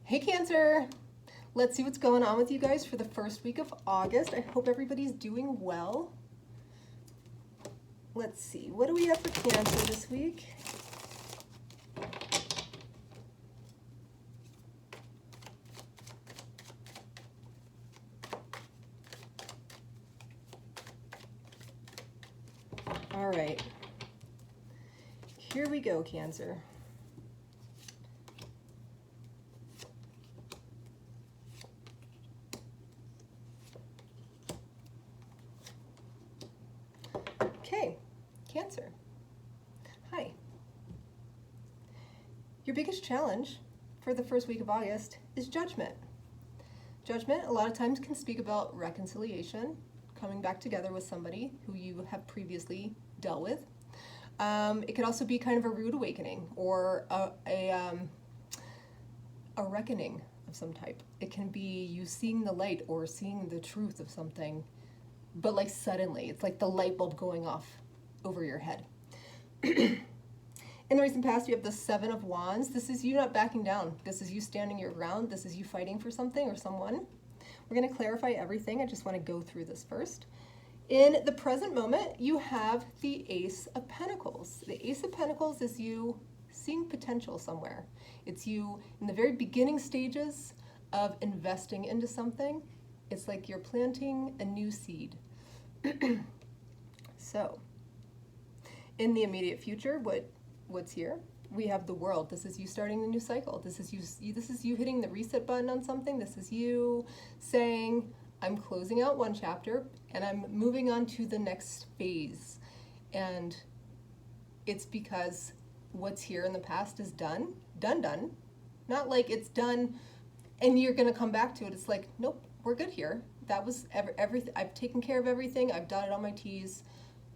Hey Cancer, let's see what's going on with you guys for the first week of August. I hope everybody's doing well. Let's see, what do we have for Cancer this week? All right, here we go, Cancer. Okay, Cancer. Hi. Your biggest challenge for the first week of August is judgment. Judgment a lot of times can speak about reconciliation, coming back together with somebody who you have previously dealt with. It could also be kind of a rude awakening or a reckoning of some type. It can be you seeing the light or seeing the truth of something, but like suddenly, it's like the light bulb going off over your head. In the recent past, you have the Seven of Wands. This is you not backing down. This is you standing your ground. This is you fighting for something or someone. We're going to clarify everything. I just want to go through this first. In the present moment, you have the Ace of Pentacles. The Ace of Pentacles is you seeing potential somewhere. It's you in the very beginning stages of investing into something. It's like you're planting a new seed. So, in the immediate future, what's here? We have the World. This is you starting a new cycle. This is you hitting the reset button on something. This is you saying, I'm closing out one chapter and I'm moving on to the next phase. And it's because what's here in the past is done. Not like it's done and you're going to come back to it. It's like, nope, we're good here. That was everything. I've taken care of everything. I've dotted all my T's.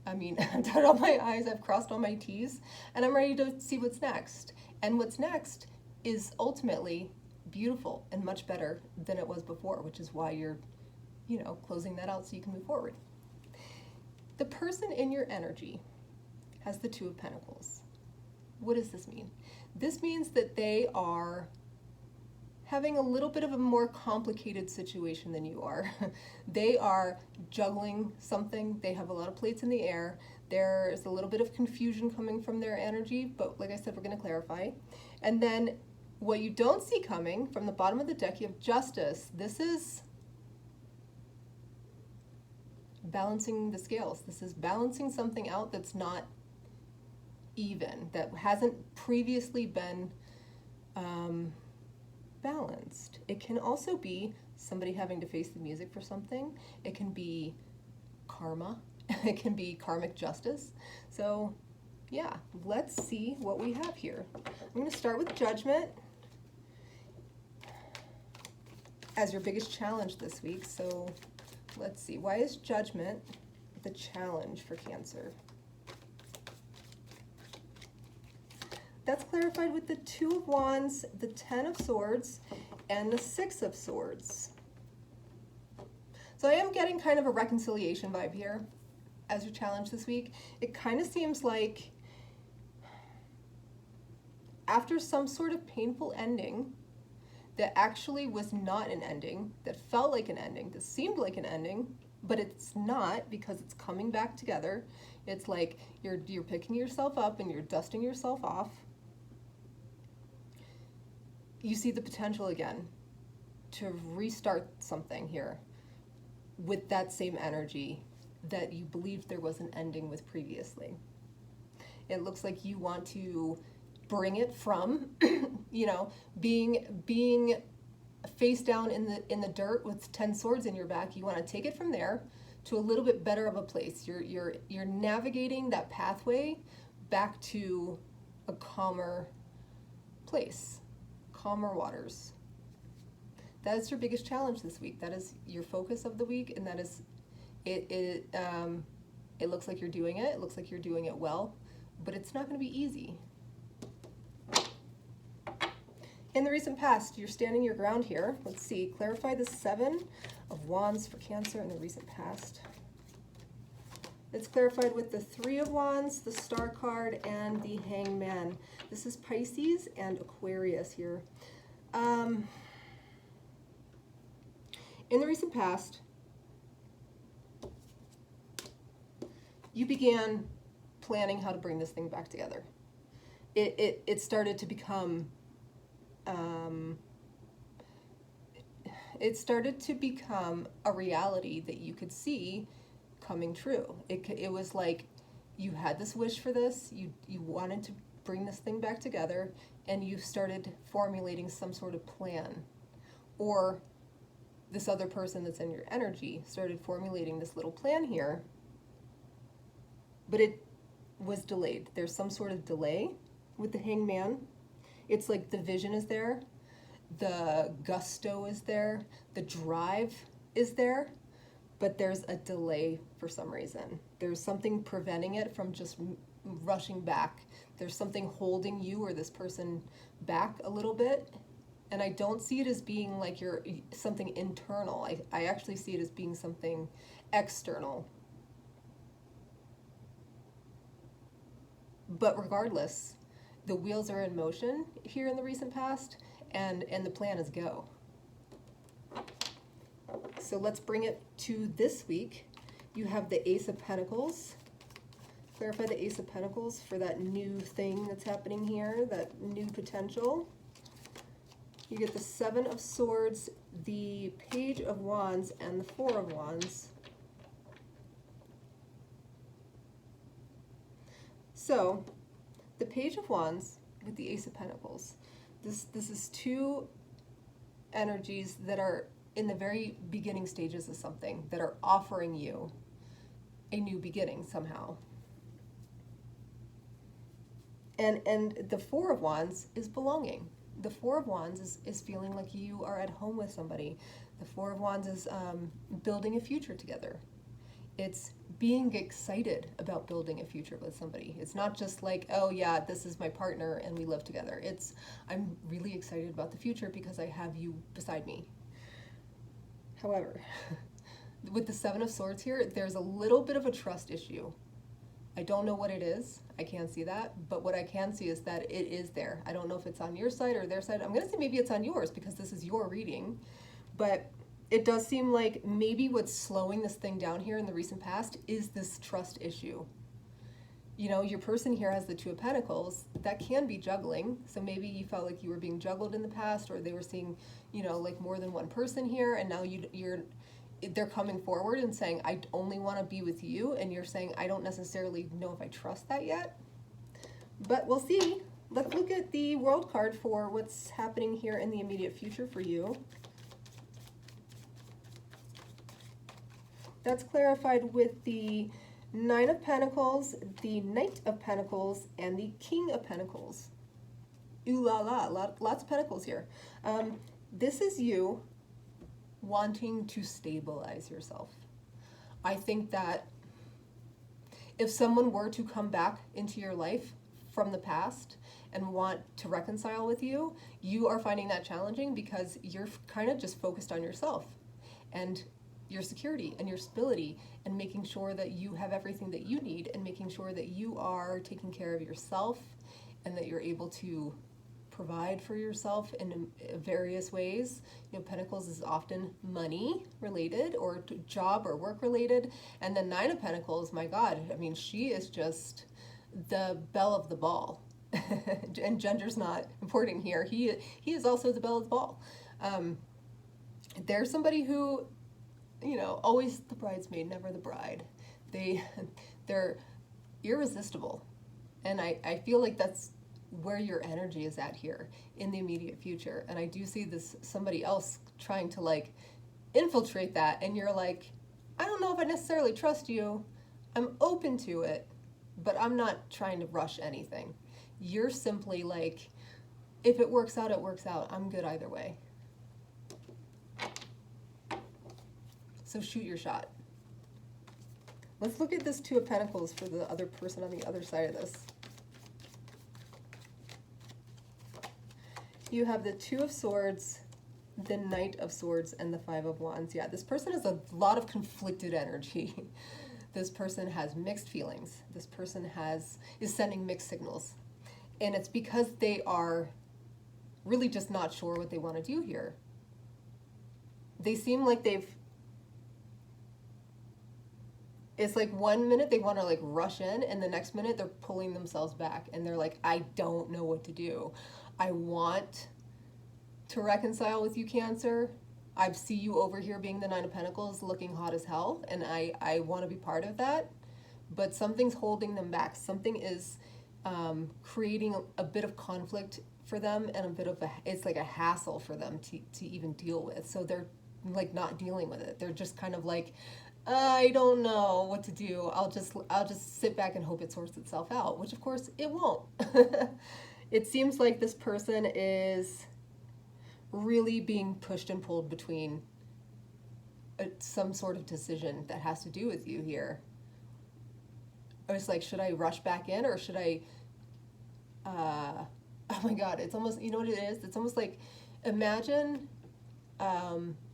I've dotted all my I's. I've crossed all my T's. And I'm ready to see what's next. And what's next is ultimately beautiful and much better than it was before, which is why you're, closing that out so you can move forward. The person in your energy has the Two of Pentacles. What does this mean? This means that they are having a little bit of a more complicated situation than you are. They are juggling something. They have a lot of plates in the air. There's a little bit of confusion coming from their energy, but like I said, we're going to clarify. And then what you don't see coming from the bottom of the deck, you have Justice. This is balancing the scales. This is balancing something out that's not even, that hasn't previously been balanced. It can also be somebody having to face the music for something. It can be karma. It can be karmic justice. So yeah, let's see what we have here. I'm going to start with Judgment as your biggest challenge this week. So let's see, why is Judgment the challenge for Cancer? That's clarified with the Two of Wands, the Ten of Swords, and the Six of Swords. So I am getting kind of a reconciliation vibe here as your challenge this week. It kind of seems like after some sort of painful ending that actually was not an ending, that felt like an ending, that seemed like an ending, but it's not because it's coming back together. It's like you're picking yourself up and you're dusting yourself off. You see the potential again to restart something here with that same energy that you believed there was an ending with previously. It looks like you want to bring it from, being face down in the dirt with 10 swords in your back. You want to take it from there to a little bit better of a place. You're navigating that pathway back to a calmer place. Calmer waters. That is your biggest challenge this week. That is your focus of the week, and that is it looks like you're doing it. It looks like you're doing it well, but it's not going to be easy. In the recent past, you're standing your ground here. Let's see, clarify the Seven of Wands for Cancer in the recent past. It's clarified with the Three of Wands, the Star card, and the Hangman. This is Pisces and Aquarius here. In the recent past, you began planning how to bring this thing back together. It started to become, it started to become a reality that you could see coming true. It was like you had this wish for this, you wanted to bring this thing back together, and you started formulating some sort of plan. Or this other person that's in your energy started formulating this little plan here, but it was delayed. There's some sort of delay with the Hangman. It's like the vision is there, the gusto is there, the drive is there, but there's a delay for some reason. There's something preventing it from just rushing back. There's something holding you or this person back a little bit. And I don't see it as being like you're something internal. I actually see it as being something external. But regardless, the wheels are in motion here in the recent past, and the plan is go. So let's bring it to this week. You have the Ace of Pentacles. Clarify the Ace of Pentacles for that new thing that's happening here, that new potential. You get the Seven of Swords, the Page of Wands, and the Four of Wands. So, the Page of Wands with the Ace of Pentacles. This is two energies that are in the very beginning stages of something, that are offering you a new beginning somehow. And the Four of Wands is belonging. The Four of Wands is feeling like you are at home with somebody. The Four of Wands is building a future together. It's being excited about building a future with somebody. It's not just like, oh yeah, this is my partner and we live together. It's, I'm really excited about the future because I have you beside me. However, with the Seven of Swords here, there's a little bit of a trust issue. I don't know what it is. I can't see that. But what I can see is that it is there. I don't know if it's on your side or their side. I'm going to say maybe it's on yours because this is your reading. But it does seem like maybe what's slowing this thing down here in the recent past is this trust issue. You know, your person here has the Two of Pentacles. That can be juggling. So maybe you felt like you were being juggled in the past, or they were seeing, you know, like more than one person here, and now they're coming forward and saying, I only want to be with you, and you're saying, I don't necessarily know if I trust that yet. But we'll see. Let's look at the World card for what's happening here in the immediate future for you. That's clarified with the Nine of Pentacles, the Knight of Pentacles, and the King of Pentacles. Ooh la la, lots of pentacles here. This is you wanting to stabilize yourself. I think that if someone were to come back into your life from the past and want to reconcile with you, you are finding that challenging because you're kind of just focused on yourself and your security and your stability and making sure that you have everything that you need and making sure that you are taking care of yourself and that you're able to provide for yourself in various ways. You know, Pentacles is often money related or job or work related. And then Nine of Pentacles, my God, I mean, she is just the belle of the ball. And gender's not important here. He is also the belle of the ball. There's somebody who, you know, always the bridesmaid, never the bride. They're irresistible. And I feel like that's where your energy is at here in the immediate future. And I do see this somebody else trying to like infiltrate that, and you're like, I don't know if I necessarily trust you. I'm open to it, but I'm not trying to rush anything. You're simply like, if it works out, it works out. I'm good either way. So shoot your shot. Let's look at this Two of Pentacles for the other person on the other side of this. You have the Two of Swords, the Knight of Swords, and the Five of Wands. Yeah, this person has a lot of conflicted energy. This person has mixed feelings. This person is sending mixed signals. And it's because they are really just not sure what they want to do here. they seem like it's like 1 minute they want to like rush in, and the next minute they're pulling themselves back, and they're like, I don't know what to do. I want to reconcile with you, Cancer. I see you over here being the Nine of Pentacles looking hot as hell, and I want to be part of that, but something's holding them back. Something is creating a bit of conflict for them, and a bit of it's like a hassle for them to even deal with. So they're like not dealing with it. They're just kind of like, I don't know what to do. I'll just sit back and hope it sorts itself out, which of course it won't. It seems like this person is really being pushed and pulled between some sort of decision that has to do with you here. Or it's like, should I rush back in, or should I, oh my God, it's almost, you know what it is? It's almost like, imagine,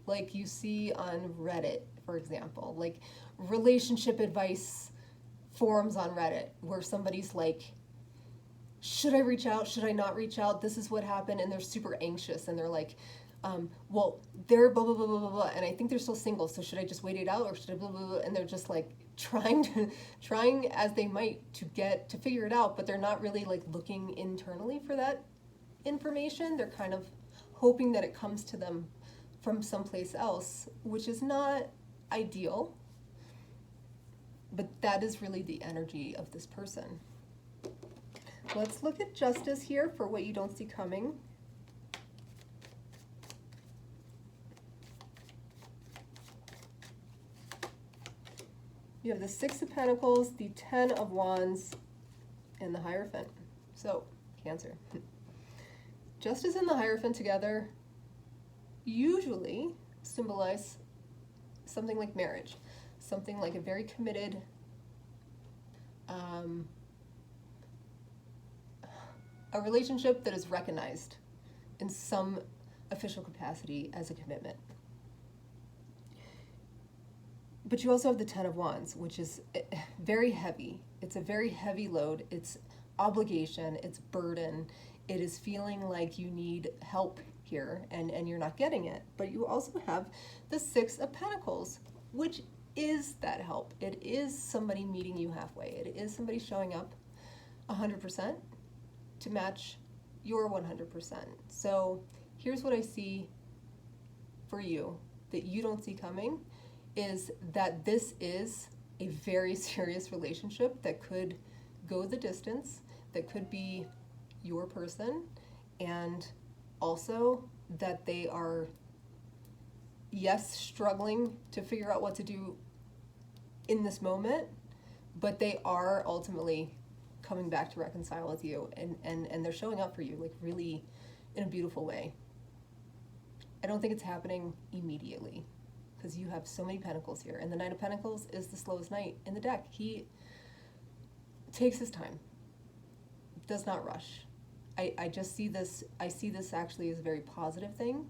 like you see on Reddit, for example, like relationship advice forums on Reddit, where somebody's like, should I reach out? Should I not reach out? This is what happened. And they're super anxious, and they're like, well, they're blah, blah, blah, blah, blah, blah, and I think they're still single, so should I just wait it out, or should I blah, blah, blah? And they're just like trying as they might to figure it out, but they're not really like looking internally for that information. They're kind of hoping that it comes to them from someplace else, which is not ideal, but that is really the energy of this person. Let's look at Justice here for what you don't see coming. You have the Six of Pentacles, the Ten of Wands, and the Hierophant. So, Cancer. Justice and the Hierophant together usually symbolize something like marriage, something like a very committed, a relationship that is recognized in some official capacity as a commitment. But you also have the Ten of Wands, which is very heavy. It's a very heavy load. It's obligation, it's burden. It is feeling like you need help here, and you're not getting it. But you also have the Six of Pentacles, which is that help. It is somebody meeting you halfway. It is somebody showing up 100% to match your 100%. So here's what I see for you that you don't see coming, is that this is a very serious relationship that could go the distance, that could be your person, and also that they are, yes, struggling to figure out what to do in this moment, but they are ultimately coming back to reconcile with you, and they're showing up for you, like really in a beautiful way. I don't think it's happening immediately, because you have so many pentacles here, and the Knight of Pentacles is the slowest knight in the deck. He takes his time, does not rush. I just see this, I see this actually as a very positive thing,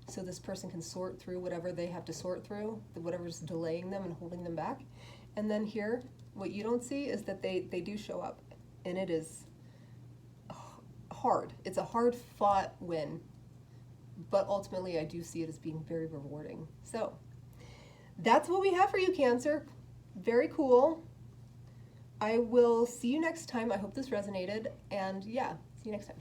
so this person can sort through whatever they have to sort through, whatever's delaying them and holding them back. And then here, what you don't see is that they do show up, and it is hard. It's a hard fought win, but ultimately I do see it as being very rewarding. So that's what we have for you, Cancer. Very cool. I will see you next time. I hope this resonated, and yeah, see you next time.